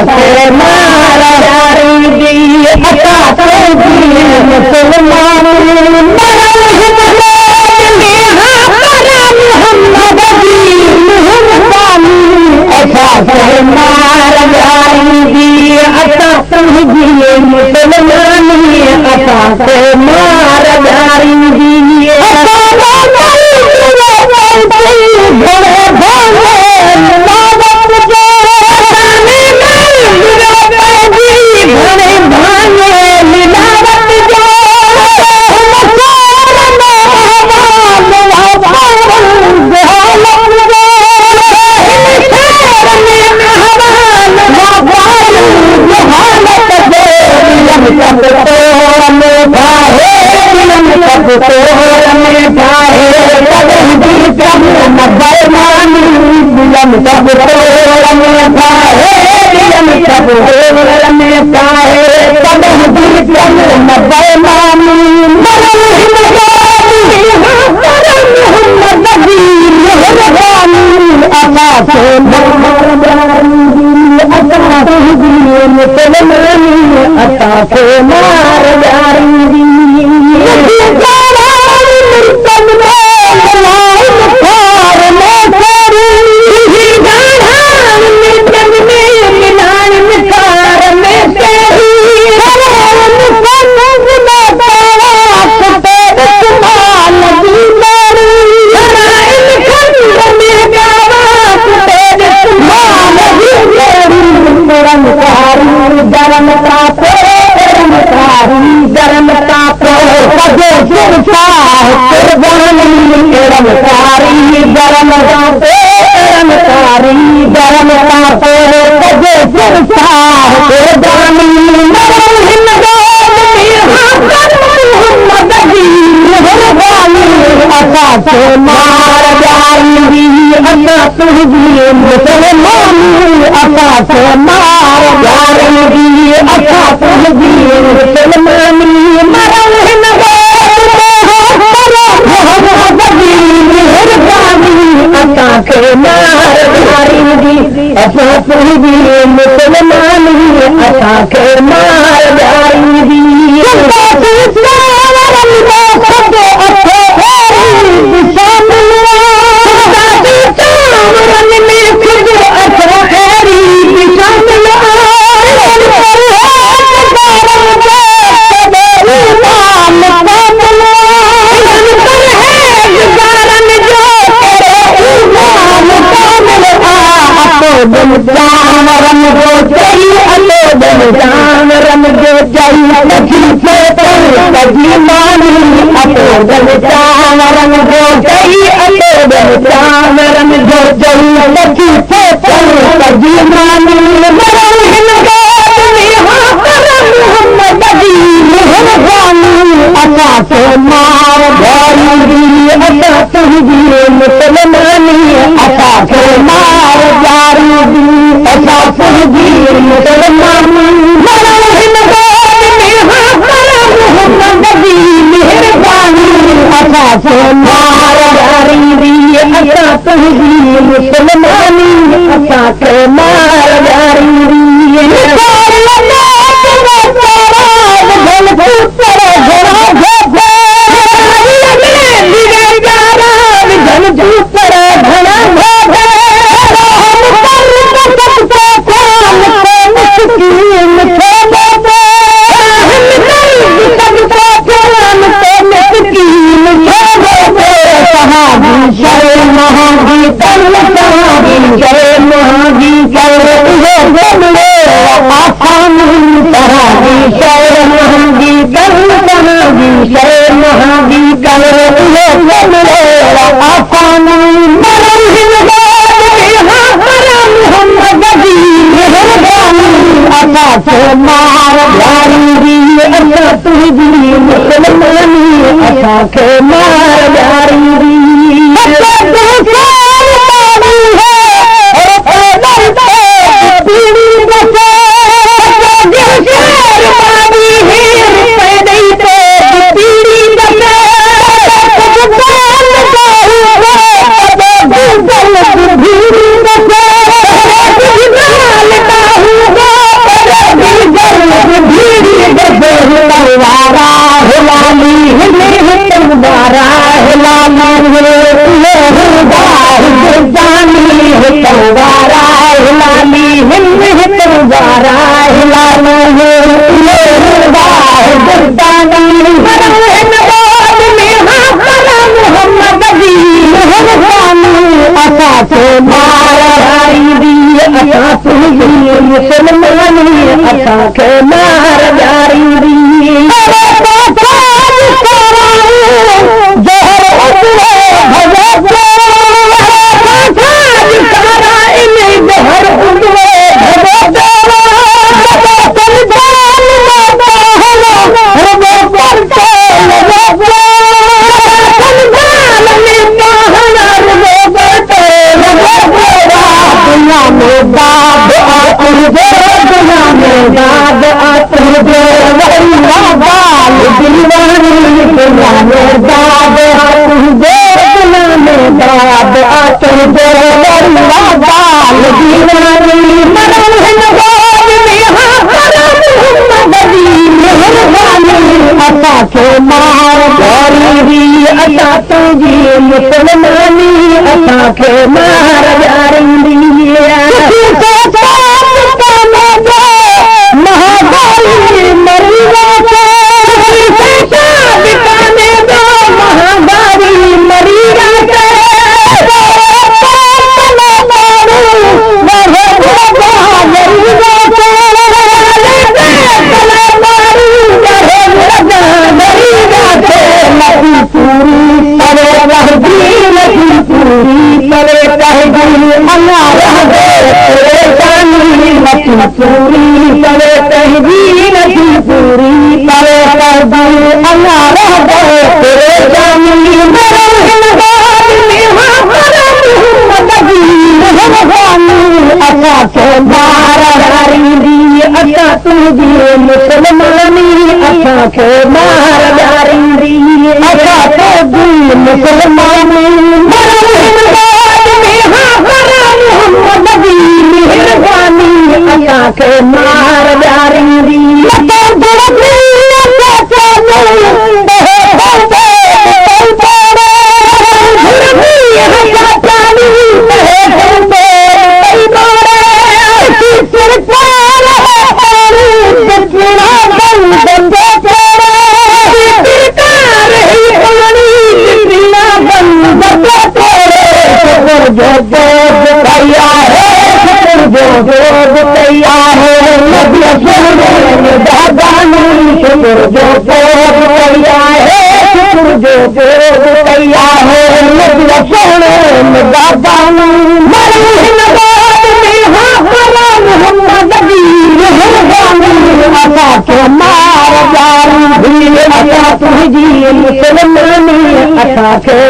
से मार यारी दी अता तुझी मुसलमान मोहम्मद दी मुहम्मदानी अता से मार यारी दी अता तुझी मुसलमानी अता से मार यारी दी तुझी मुसलमानी असांखे मार ॾियारींदी मुसलमानी असांखे मार ॾियारींदी महागाई मरी महागाई मरी पूरी करे तहदी नथी पूरी करे तहदी अल्लाह रहबो तेरे जानी असांखे मार ॾियारींदी असां तुंहिंजी मुसलमानी असांखे मार ॾियारींदी असां तुंहिंजी मुसलमानी असांखे मार ॾियारींदी मुसलमानी असांखे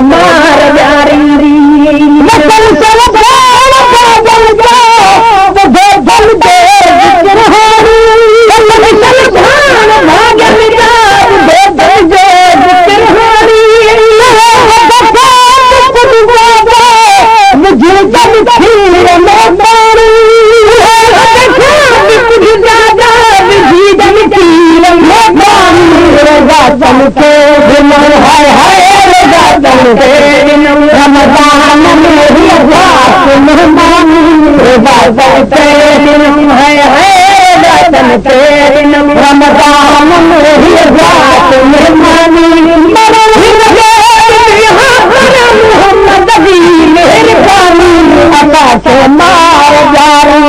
मार ॾियारींदी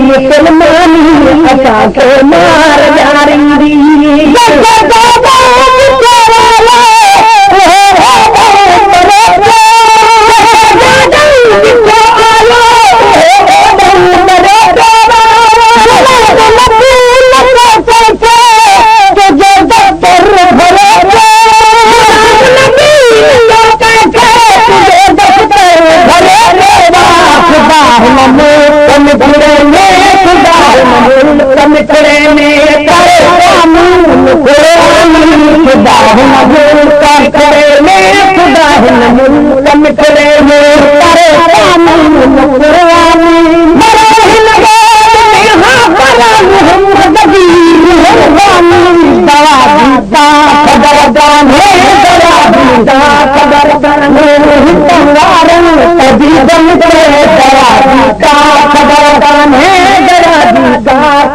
मुसलमानी असांखे मार ॾियारींदी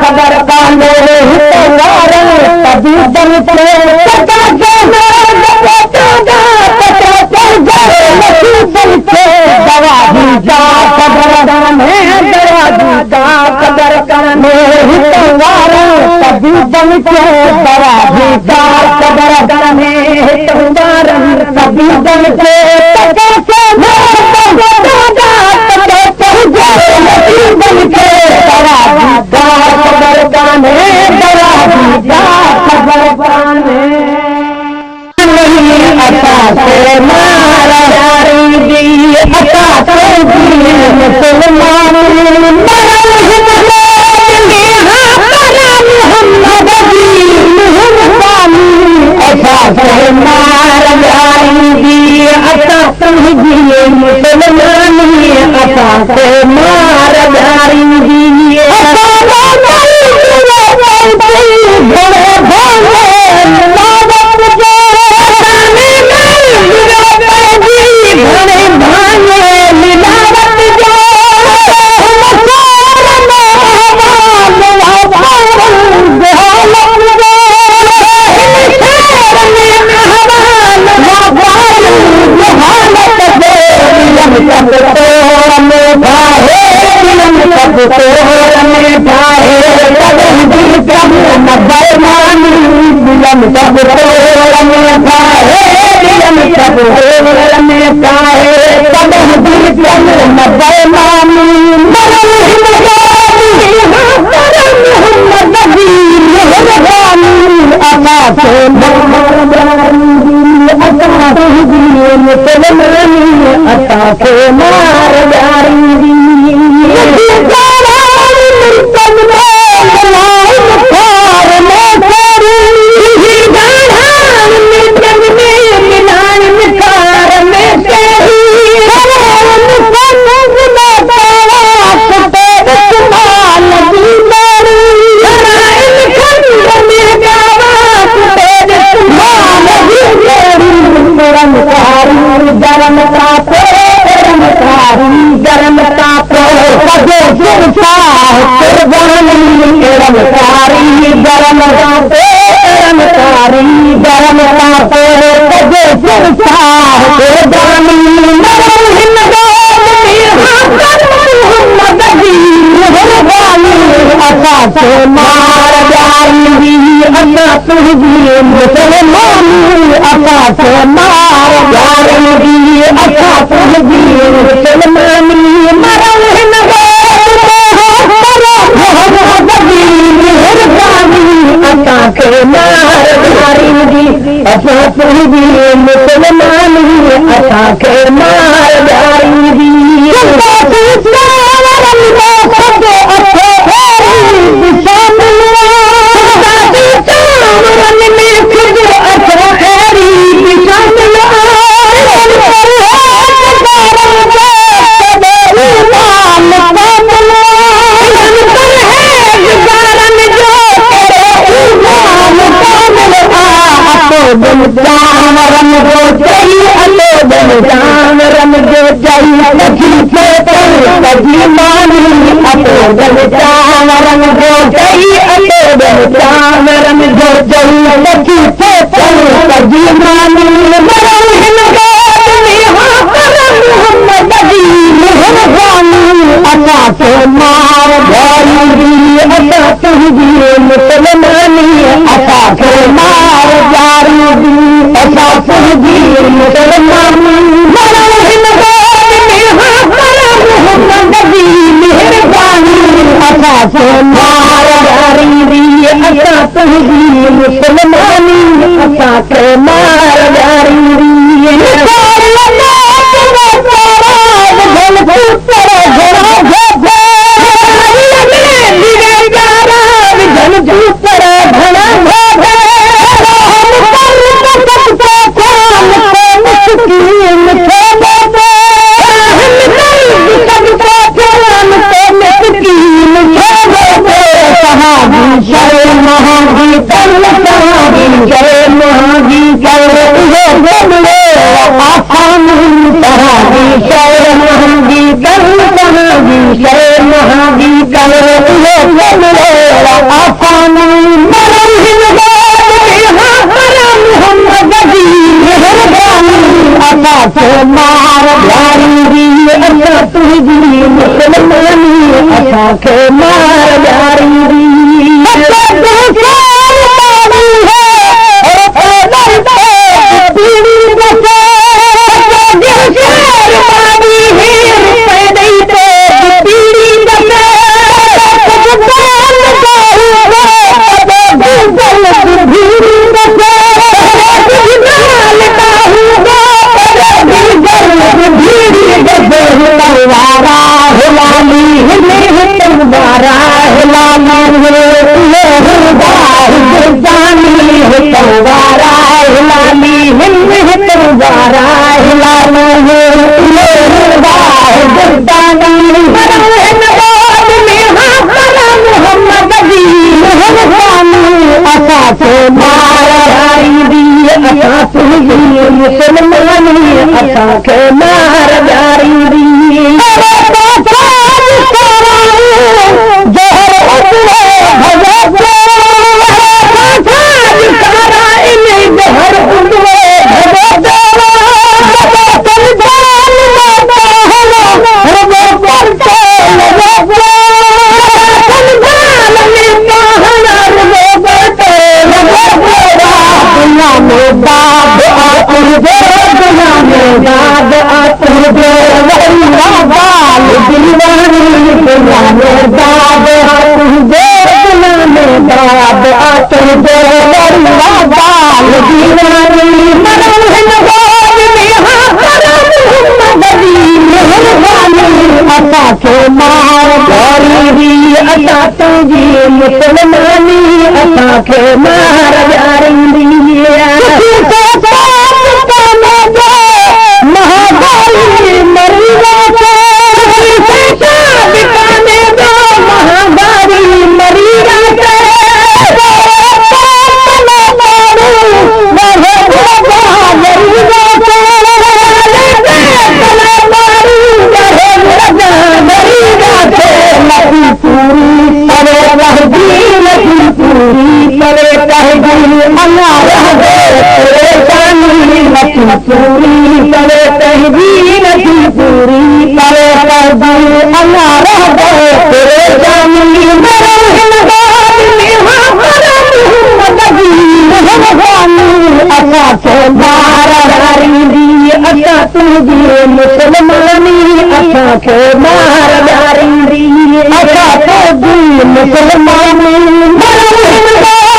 खबर के बड़ा भीता कबर करने तुम्हारन कभी दम के कैसे बन के बड़ा भीता कबर करने बड़ा भीता कबर करने अता से मारा यारी दी अता से दी मुसलमान मार जारी दी अता समझिए मुसलमानी अता से मार जारी दी मार जारी दी मार जारी अता तुझी मुसलमानी अता से मार जारी अता तुझी मुसलमानी मरल अता के मार जारी अता तुझी मुसलमानी अता के मार जारी रम जो चाहिए रम जो चाहिए कभी मानी रम जो चाहिए रम जो चाहिए कभी मानी अता से मार जारी अता तुझी मुसलमानी अता से मार जारी अता तुझी मुसलमानी अता से मार जारी अता तुझी मुसलमानी अता से मार जारी मार जारी अता तुझी मुसलमानी अता के मार जारी असांखे मार ॾियारींदी असां तुंहिंजी मुसलमानी असांखे मार ॾियारींदी महागाई मरी महागाई मरी पूरी करे तहदीर की पूरी करे अल्लाह परेशानी असांखे मार ॾियारींदी असां तुंहिंजी मुसलमानी असांखे मार ॾियारींदी असां तुंहिंजी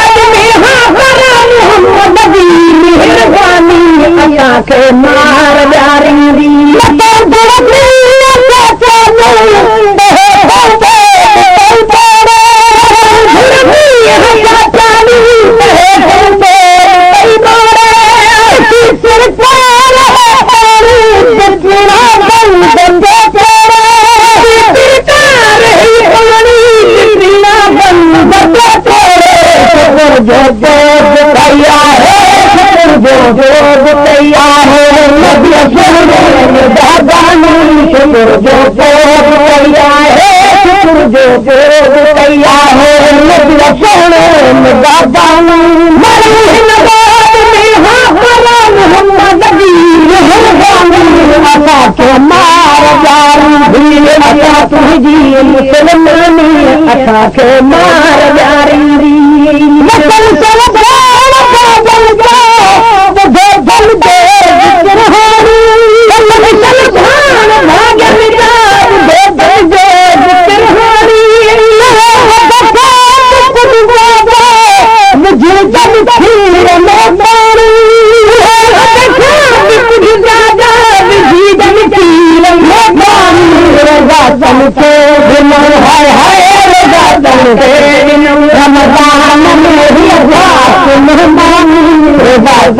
मुसलमानी असांखे मार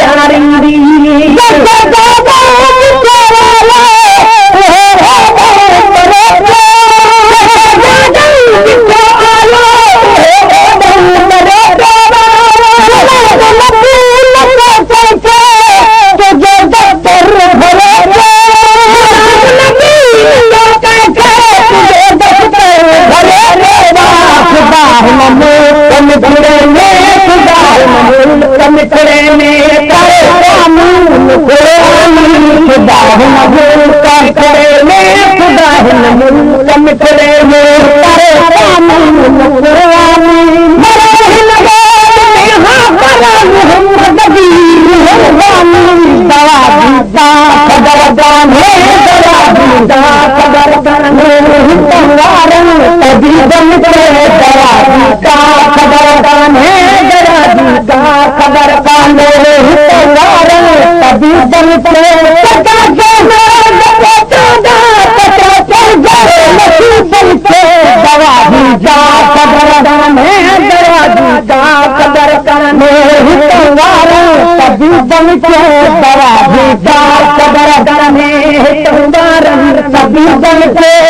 ॾियारींदी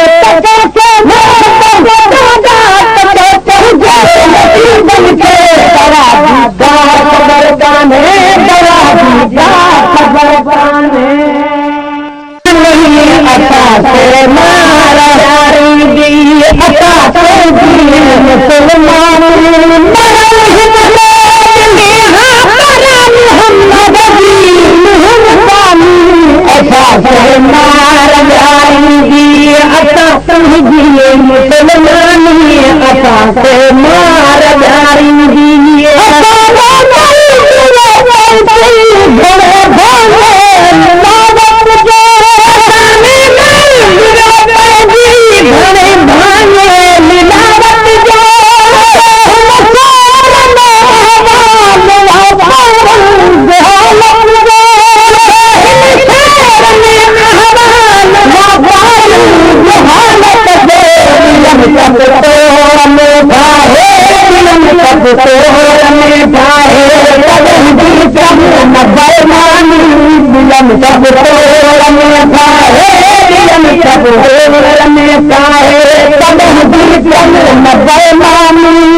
असांखे मार ॾियारींदी मार सब तोड़ में ठाहे कदम चम बरमानी दिलम सब तोड़ में ठाहे दिलम सब तोड़ में ठाहे कदम चम बरमानी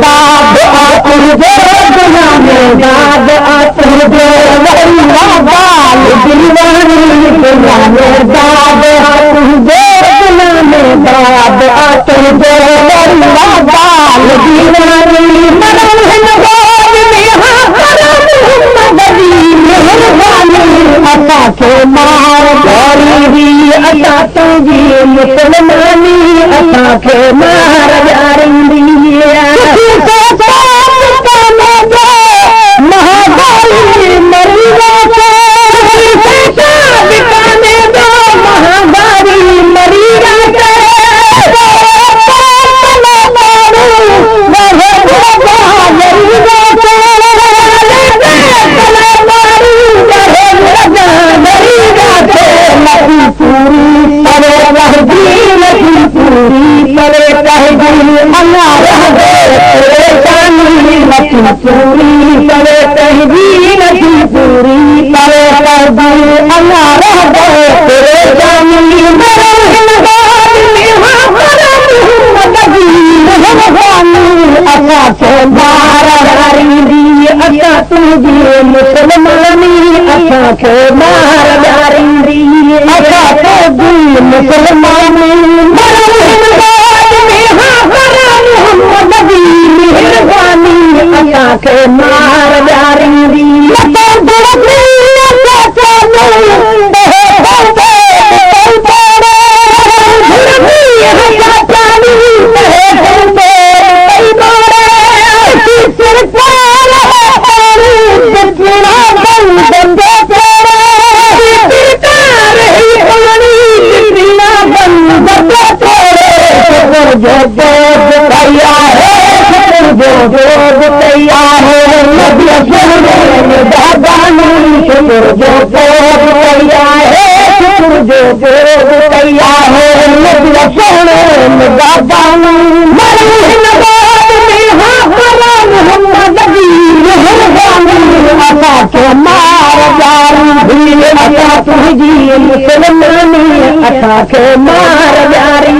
दाद तुझे दुनिया में दाद तुझे बाल दीवानी दुनिया में दाद तुझे दुनिया में दाद तुझे बाल दीवानी असा के मार जारी असा तुझी मुसलमानी असा के मार जारी महाबाली मरी बिकाने दो महाबारी मरी पूरी करे तहजीर नथी पूरी करे तहजीर अल्लाह रह गए तेरे जानी असा के मार जारी असा तुझी मुसलमानी असा के मार जारी असा तुझी मुसलमानी के मार जारी तैयार है शुक्र जो तैयार है शुक्र जो तैयार है सोने दादानी असा के मार जारी असा तुझी मुसलमानी असा के मार जारी